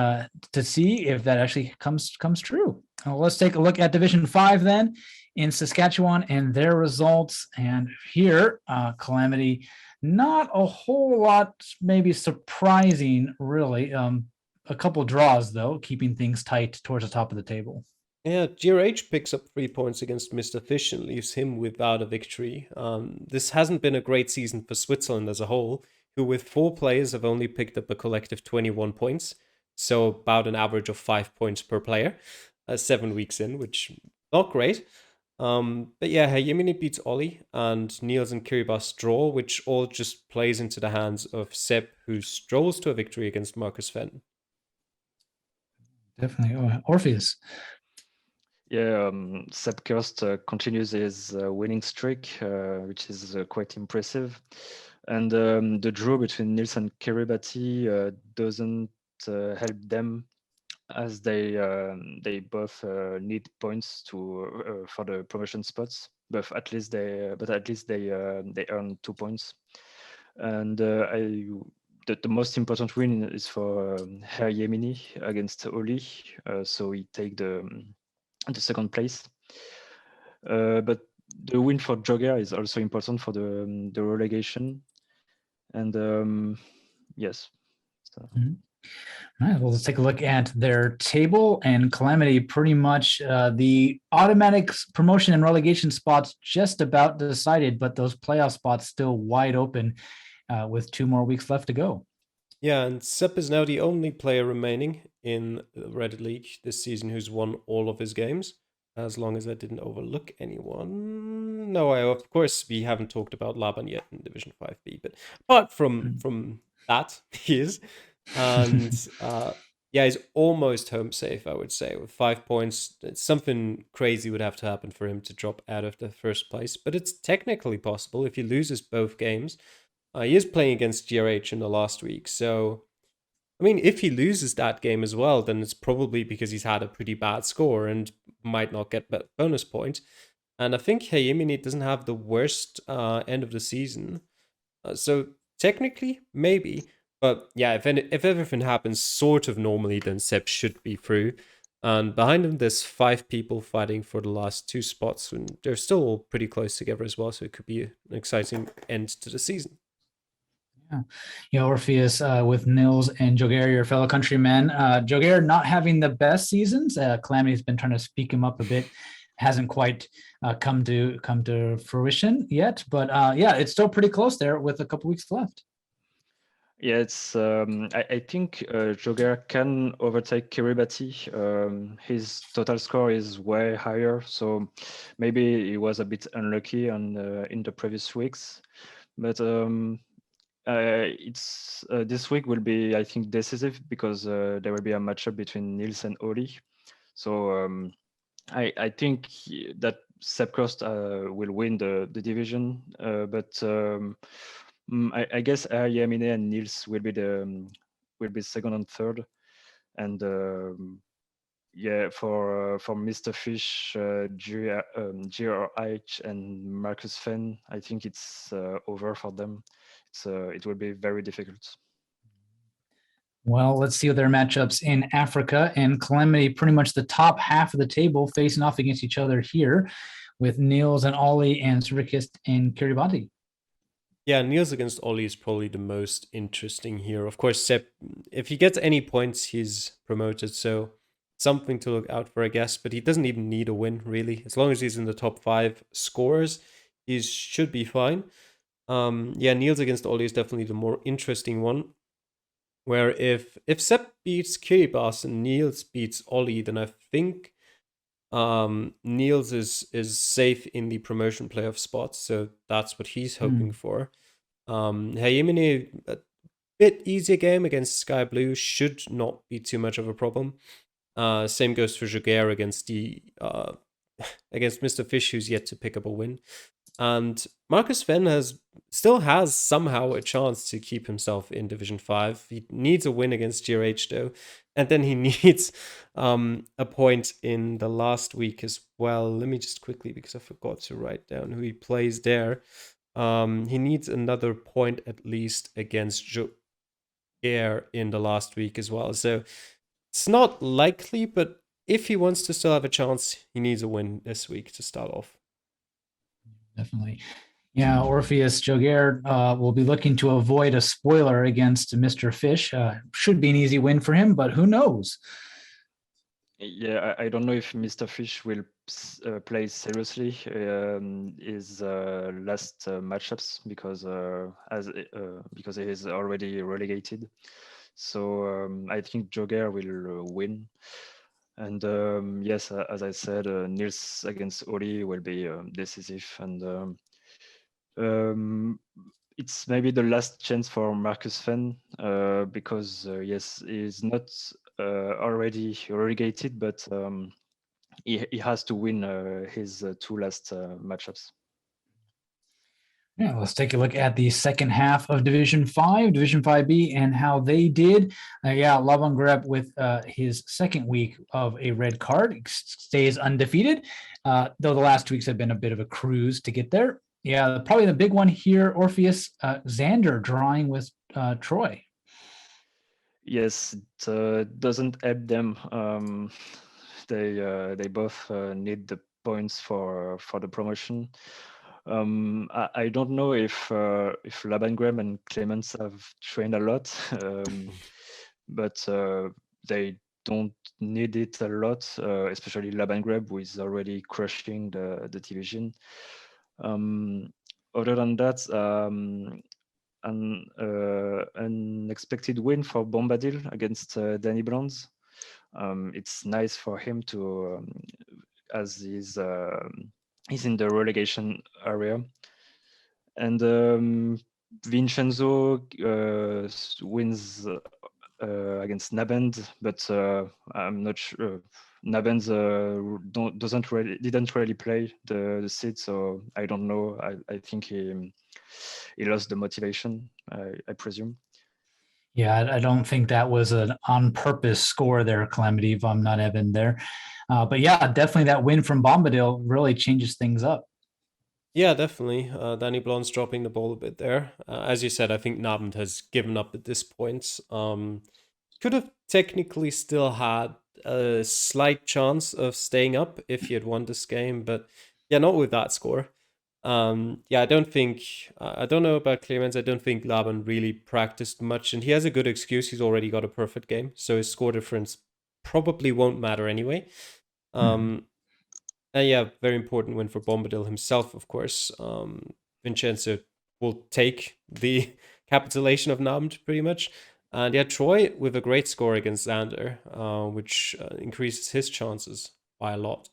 to see if that actually comes true. Let's take a look at Division 5 then in Saskatchewan and their results. And here, Calamity, not a whole lot, maybe surprising, really. A couple draws though, keeping things tight towards the top of the table. Yeah, GRH picks up 3 points against Mr. Fish and leaves him without a victory. This hasn't been a great season for Switzerland as a whole, who with 4 players have only picked up a collective 21 points, so about an average of 5 points per player, 7 weeks in, which not great. But yeah, Yemini beats Ollie, and Niels and Kiribati draw, which all just plays into the hands of Seb, who strolls to a victory against Marcus Fenn. Definitely. Orpheus. Yeah, Seb Kirst continues his winning streak, which is quite impressive. And the draw between Niels and Kiribati doesn't help them, as they both need points to for the promotion spots. But at least they earn 2 points. And the most important win is for Herr Yemini against Oli, so he take the second place. But the win for Jogger is also important for the relegation, and yes. So. All right, well, let's take a look at their table. And Calamity, pretty much the automatic promotion and relegation spots just about decided, but those playoff spots still wide open with 2 more weeks left to go. Yeah, and Sepp is now the only player remaining in the Reddit League this season who's won all of his games, as long as I didn't overlook anyone. No, of course, we haven't talked about Laban yet in Division 5B, but apart from that, he is. And yeah, he's almost home safe, I would say, with 5 points. Something crazy would have to happen for him to drop out of the first place, but it's technically possible if he loses both games. He is playing against GRH in the last week, so I mean, if he loses that game as well, then it's probably because he's had a pretty bad score and might not get bonus point. And I think Heyimini doesn't have the worst end of the season, so technically maybe. But yeah, if everything happens sort of normally, then Seb should be through. And behind him, there's 5 people fighting for the last 2 spots, and they're still all pretty close together as well. So it could be an exciting end to the season. Yeah, Orpheus with Nils and Geoguessr, your fellow countrymen. Geoguessr not having the best seasons. Calamity's been trying to speak him up a bit. Hasn't quite come to fruition yet, but yeah, it's still pretty close there with a couple weeks left. Yeah, it's. I think Geoguessr can overtake Kiribati. His total score is way higher, so maybe he was a bit unlucky in the previous weeks, but. It's this week will be, I think, decisive because there will be a matchup between Nils and Oli. So I think that Sepcrost will win the division, but I guess Yamine and Nils will be second and third, and yeah, for Mr. Fish, GRH and Marcus Fenn, I think it's over for them. It will be very difficult. Well, let's see their matchups in Africa, and Calamity pretty much the top half of the table facing off against each other here with Niels and Ollie and Surikist and Kiribati. Yeah, Niels against Ollie is probably the most interesting here. Of course, Sepp, if he gets any points, he's promoted, so something to look out for, I guess. But he doesn't even need a win, really. As long as he's in the top 5 scorers, he should be fine. Yeah, Niels against Ollie is definitely the more interesting one. Where if Sepp beats Kiribati and Niels beats Ollie, then I think Niels is safe in the promotion playoff spot, so that's what he's hoping for. Hayemine, a bit easier game against Sky Blue, should not be too much of a problem. Same goes for Geoguessr against against Mr. Fish, who's yet to pick up a win. And Marcus Fenn still has somehow a chance to keep himself in Division 5. He needs a win against GRH, though. And then he needs a point in the last week as well. Let me just quickly, because I forgot to write down who he plays there. He needs another point at least against Geoguessr in the last week as well. So it's not likely, but if he wants to still have a chance, he needs a win this week to start off. Definitely. Yeah, Orpheus Geoguessr will be looking to avoid a spoiler against Mr. Fish. Should be an easy win for him, but who knows? Yeah, I don't know if Mr. Fish will play seriously his last matchups because he is already relegated. So I think Geoguessr will win. And yes, as I said, Nils against Oli will be decisive, and it's maybe the last chance for Marcus Fenn because yes, he's not already relegated, but he has to win his 2 last matchups. Yeah, let's take a look at the second half of Division 5, Division 5B, and how they did. Yeah, Laban Greb with his second week of a red card stays undefeated, though the last 2 weeks have been a bit of a cruise to get there. Yeah, probably the big one here, Orpheus, Xander drawing with Troy. Yes, it doesn't help them. They both need the points for the promotion. I don't know if Labangrem and Clemens have trained a lot, but they don't need it a lot, especially Labangreb, who is already crushing the division. Other than that, an unexpected win for Bombadil against Danny Bronze. It's nice for him to, as he's in the relegation area. And Vincenzo wins against Nabend, but I'm not sure. Nabend didn't really play the seed, so I don't know. I think he lost the motivation. I presume. Yeah, I don't think that was an on purpose score there, Calamity, if I'm not Evan there. But yeah, definitely that win from Bombadil really changes things up. Yeah, definitely. Danny Blonde's dropping the ball a bit there. As you said, I think Nabend has given up at this point. Could have technically still had a slight chance of staying up if he had won this game, but yeah, not with that score. Yeah, I don't think, I don't know about Clemens. I don't think Laban really practiced much, and he has a good excuse. He's already got a perfect game, so his score difference probably won't matter anyway. Yeah, very important win for Bombadil himself, of course. Vincenzo will take the capitulation of Namt pretty much. And yeah, Troy with a great score against Xander, which increases his chances by a lot.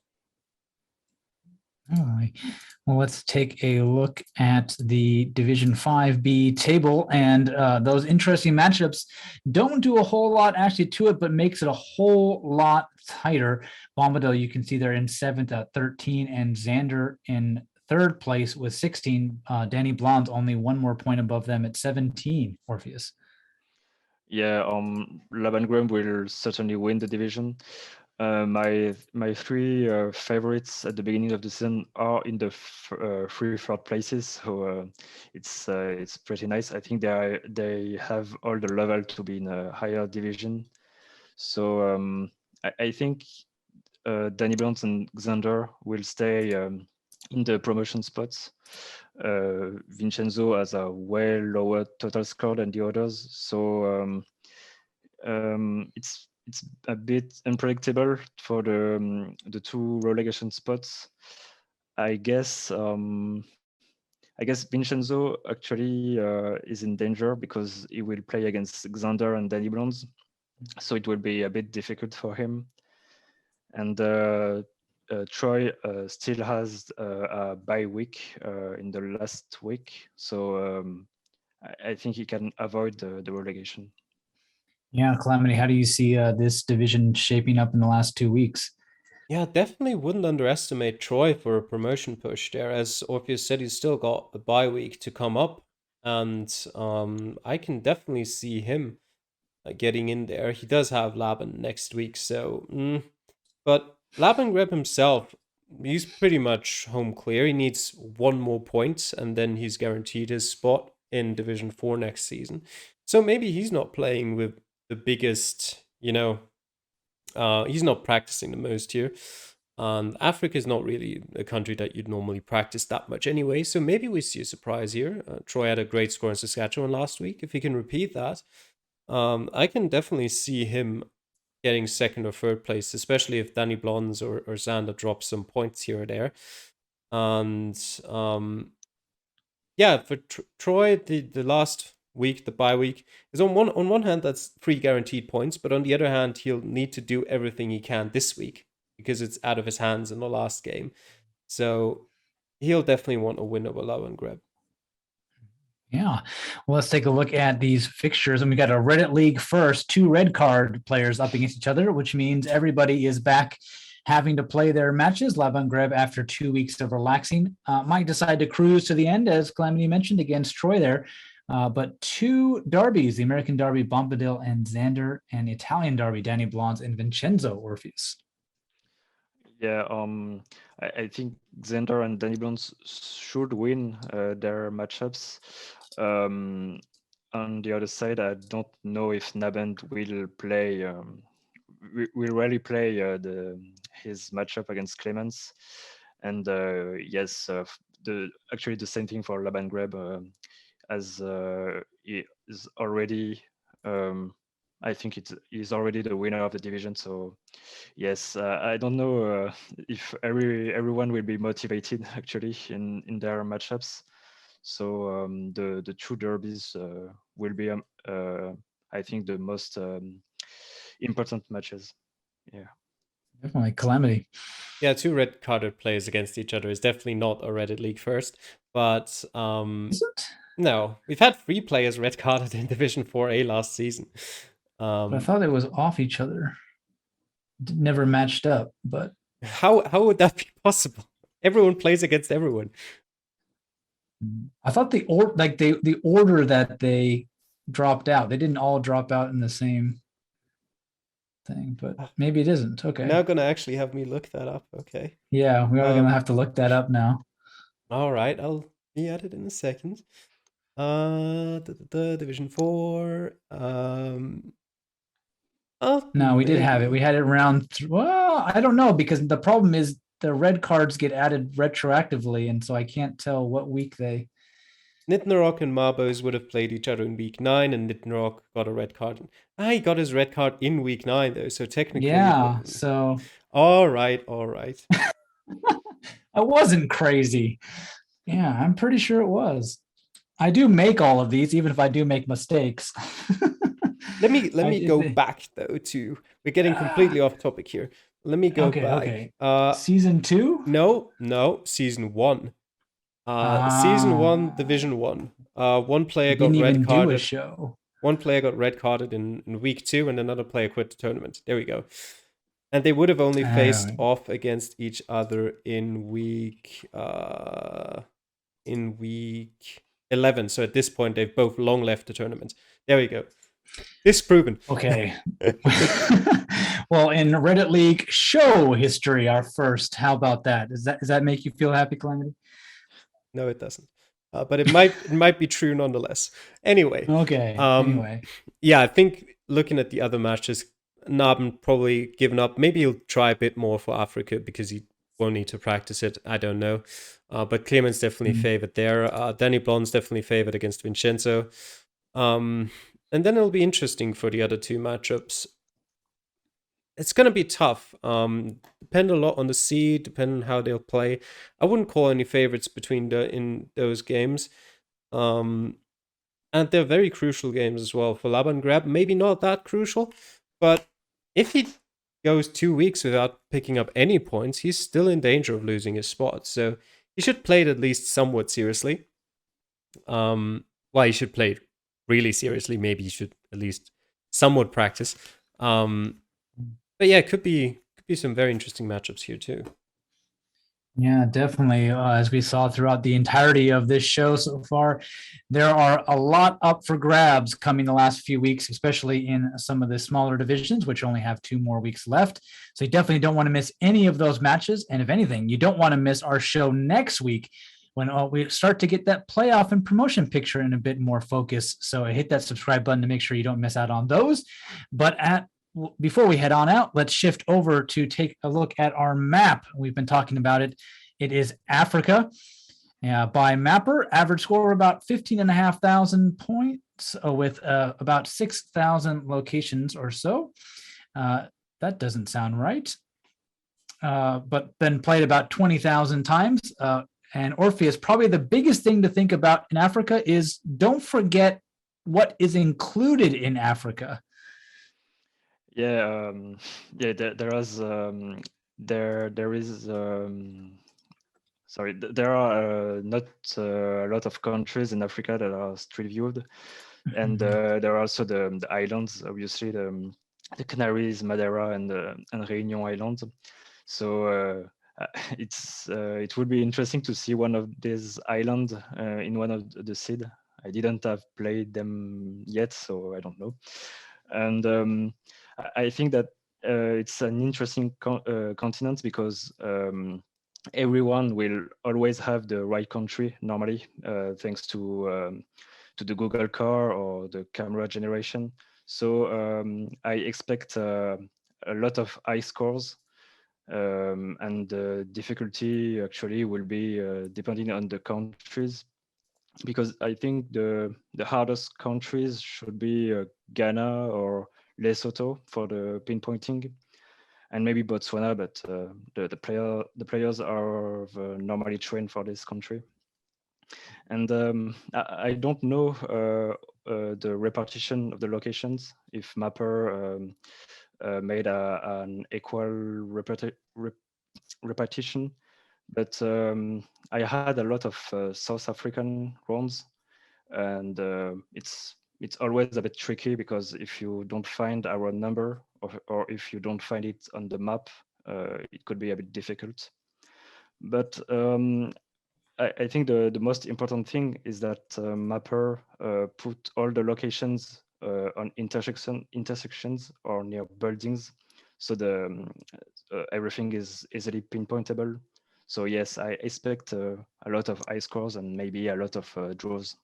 All right. Well, let's take a look at the Division 5B table. And those interesting matchups don't do a whole lot actually to it, but makes it a whole lot tighter. Bombadil, you can see they're in 7th at 13, and Xander in 3rd place with 16. Danny Blonde's only one more point above them at 17, Orpheus. Yeah, Labangram will certainly win the division. My three favorites at the beginning of the season are in the 3rd places, so it's pretty nice. I think they have all the level to be in a higher division. So I think Danny Blunt and Xander will stay in the promotion spots. Vincenzo has a way lower total score than the others, so it's a bit unpredictable for the two relegation spots. I guess Vincenzo actually is in danger because he will play against Xander and Danny Bronze, so it will be a bit difficult for him. And Troy still has a bye week in the last week, so I think he can avoid the relegation. Yeah, Calamity, how do you see this division shaping up in the last 2 weeks? Yeah, definitely wouldn't underestimate Troy for a promotion push there. As Orpheus said, he's still got a bye week to come up. And I can definitely see him getting in there. He does have Laban next week, so but Laban Greb himself, he's pretty much home clear. He needs one more point, and then he's guaranteed his spot in Division 4 next season. So maybe he's not playing with the biggest, he's not practicing the most here. And Africa is not really a country that you'd normally practice that much anyway. So maybe we see a surprise here. Troy had a great score in Saskatchewan last week. If he can repeat that, I can definitely see him getting 2nd or 3rd place, especially if Danny Blondes or Xander drops some points here or there. And yeah, for Troy, the last week, the bye week, is on one hand that's 3 guaranteed points, but on the other hand, he'll need to do everything he can this week because it's out of his hands in the last game. So he'll definitely want a win over Lauengreb. Yeah. Well, let's take a look at these fixtures. And we got a Reddit League first, 2 red card players up against each other, which means everybody is back having to play their matches. Laban Greb, after 2 weeks of relaxing, might decide to cruise to the end, as Calamity mentioned, against Troy there. But 2 derbies, the American Derby, Bombadil and Xander, and Italian Derby, Danny Blondes and Vincenzo, Orpheus. Yeah, I think Xander and Danny Blondes should win their matchups. on the other side, I don't know if Nabend will play. Will really play his matchup against Clemens, and yes, actually the same thing for Laban Greb, as he is already. I think he's already the winner of the division. So yes, I don't know if everyone will be motivated actually in their matchups. So the two derbies will be, I think, the most important matches. Yeah. Definitely Calamity. Yeah, two red carded players against each other is definitely not a Reddit League first. But Is it? no, we've had 3 players red carded in Division 4A last season. But I thought it was off each other. Never matched up, but how would that be possible? Everyone plays against everyone. I thought the order that they dropped out, they didn't all drop out in the same thing, but maybe it isn't. Okay. You're now gonna actually have me look that up. Okay. Yeah, we are gonna have to look that up now. All right, I'll be at it in a second. The Division 4. Oh No, we did have it. maybe. We had it well, I don't know, because the problem is the red cards get added retroactively, and so I can't tell what week they. Nitnarok and Marbos would have played each other in week 9, and Nitnarok got a red card. He got his red card in week 9, though, so technically. Yeah, so. All right. I wasn't crazy. Yeah, I'm pretty sure it was. I do make all of these, even if I do make mistakes. Let me go back though to. We're getting completely off topic here. Let me go back. Okay. Season 2? No, season 1. Season 1, Division 1. One player got red carded. Do a show. One player got red carded in week 2, and another player quit the tournament. There we go. And they would have only faced off against each other in week 11. So at this point, they've both long left the tournament. There we go. Disproven. Okay. Well, in Reddit League show history, our first. How about that? Does that make you feel happy, Calamity? No, it doesn't. But it might be true nonetheless. Anyway. Okay. Anyway. Yeah, I think looking at the other matches, Narben probably given up. Maybe he'll try a bit more for Africa because he won't need to practice it. I don't know. But Clemens definitely favored there. Danny Blonde's definitely favored against Vincenzo. And then it'll be interesting for the other two matchups. It's going to be tough. Depend a lot on the seed, depend on how they'll play. I wouldn't call any favorites in those games. And they're very crucial games as well. For Laban Grab, maybe not that crucial, but if he goes 2 weeks without picking up any points, he's still in danger of losing his spot. So he should play it at least somewhat seriously. He should play it really seriously. Maybe he should at least somewhat practice. But yeah, it could be some very interesting matchups here too. Yeah, definitely. As we saw throughout the entirety of this show so far, there are a lot up for grabs coming the last few weeks, especially in some of the smaller divisions, which only have 2 more weeks left. So you definitely don't want to miss any of those matches. And if anything, you don't want to miss our show next week when we start to get that playoff and promotion picture in a bit more focus. So hit that subscribe button to make sure you don't miss out on those. But before we head on out, let's shift over to take a look at our map. We've been talking about it. It is Africa. By mapper, average score about 15,500 points with about 6,000 locations or so. That doesn't sound right. But been played about 20,000 times. And Orpheus, probably the biggest thing to think about in Africa is don't forget what is included in Africa. Yeah, there are not a lot of countries in Africa that are street viewed, and there are also the islands, obviously the Canaries, Madeira, and Réunion Islands. So it would be interesting to see one of these islands in one of the seed. I didn't have played them yet, so I don't know. And I think that it's an interesting continent because everyone will always have the right country normally, thanks to the Google car or the camera generation. So I expect a lot of high scores, and the difficulty actually will be depending on the countries, because I think the hardest countries should be Ghana or Lesotho for the pinpointing, and maybe Botswana, but the players are normally trained for this country. And I don't know the repartition of the locations, if Mapper made an equal repartition, but I had a lot of South African rounds, and it's always a bit tricky, because if you don't find our number, or if you don't find it on the map, it could be a bit difficult. But I think the most important thing is that Mapper put all the locations on intersections or near buildings, so the everything is easily pinpointable. So yes, I expect a lot of high scores and maybe a lot of draws.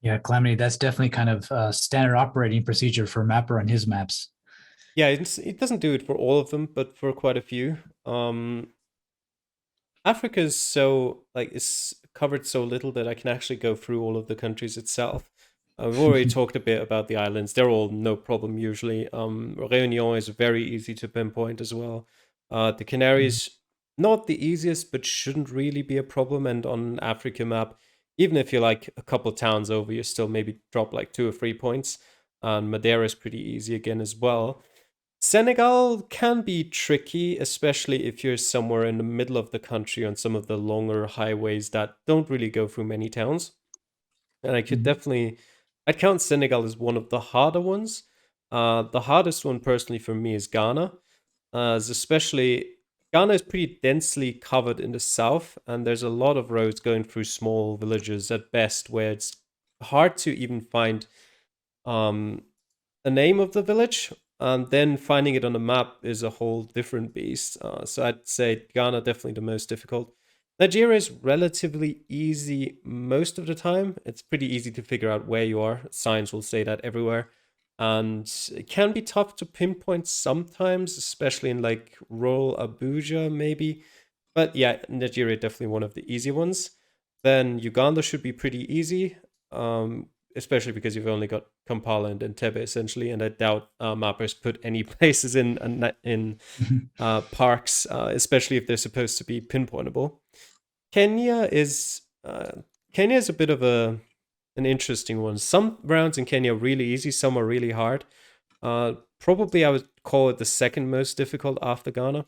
Yeah, Calamity, that's definitely kind of a standard operating procedure for Mapper and his maps. Yeah, it doesn't do it for all of them, but for quite a few. Africa is so it's covered so little that I can actually go through all of the countries itself. We've already talked a bit about the islands. They're all no problem usually. Réunion is very easy to pinpoint as well. The Canaries, not the easiest, but shouldn't really be a problem. And on an Africa map, even if you're like a couple towns over, you still maybe drop like 2 or 3 points. And Madeira is pretty easy again as well. Senegal can be tricky, especially if you're somewhere in the middle of the country on some of the longer highways that don't really go through many towns. And I could definitely, I'd count Senegal as one of the harder ones. The hardest one personally for me is Ghana, as especially Ghana is pretty densely covered in the south, and there's a lot of roads going through small villages at best, where it's hard to even find um, a name of the village, and then finding it on a map is a whole different beast. So I'd say Ghana definitely the most difficult. Nigeria is relatively easy most of the time. It's pretty easy to figure out where you are. Signs will say that everywhere. And it can be tough to pinpoint sometimes, especially in like rural Abuja, maybe. But yeah, Nigeria definitely one of the easy ones. Then Uganda should be pretty easy. Especially because you've only got Kampala and Entebbe essentially, and I doubt mappers put any places in parks, especially if they're supposed to be pinpointable. Kenya is Kenya is a bit of an interesting one. Some rounds in Kenya are really easy, some are really hard. Probably I would call it the second most difficult after Ghana.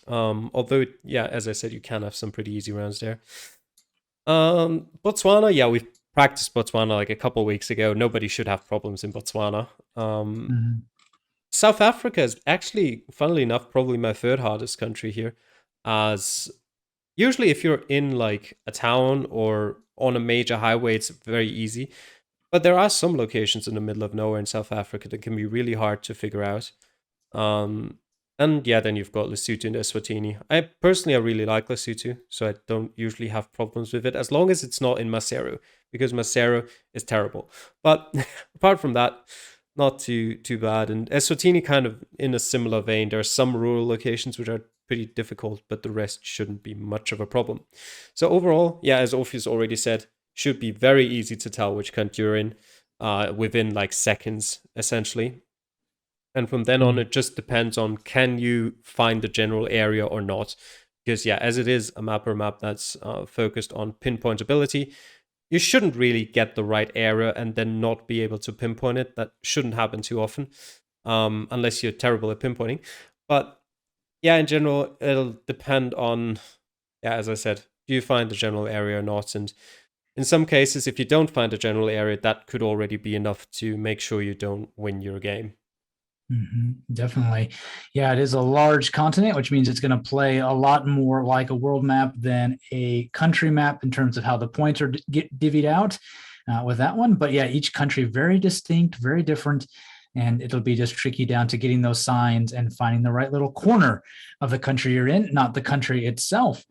Although, yeah, as I said, you can have some pretty easy rounds there. Botswana, yeah, we've practiced Botswana like a couple weeks ago. Nobody should have problems in Botswana. South Africa is actually, funnily enough, probably my third hardest country here. As usually, if you're in like a town or on a major highway, it's very easy. But there are some locations in the middle of nowhere in South Africa that can be really hard to figure out. And yeah, then you've got Lesotho and Eswatini. I really like Lesotho, so I don't usually have problems with it, as long as it's not in Maseru, because Maseru is terrible. But apart from that, not too bad. And Eswatini kind of in a similar vein. There are some rural locations which are pretty difficult, but the rest shouldn't be much of a problem. So overall, yeah, as Orpheus already said, should be very easy to tell which country you're in within like seconds, essentially. And from then on, it just depends on can you find the general area or not. Because yeah, as it is a mapper map that's focused on pinpointability, you shouldn't really get the right area and then not be able to pinpoint it. That shouldn't happen too often, unless you're terrible at pinpointing. But yeah, in general, it'll depend on, yeah, as I said, do you find the general area or not? And in some cases, if you don't find a general area, that could already be enough to make sure you don't win your game. Definitely. Yeah, it is a large continent, which means it's going to play a lot more like a world map than a country map in terms of how the points are get divvied out with that one. But yeah, each country very distinct, very different. And it'll be just tricky down to getting those signs and finding the right little corner of the country you're in, not the country itself.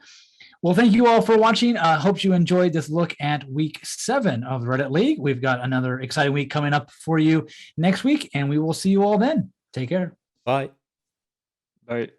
Well, thank you all for watching. Hope you enjoyed this look at week 7 of the Reddit League. We've got another exciting week coming up for you next week, and we will see you all then. Take care. Bye. Bye.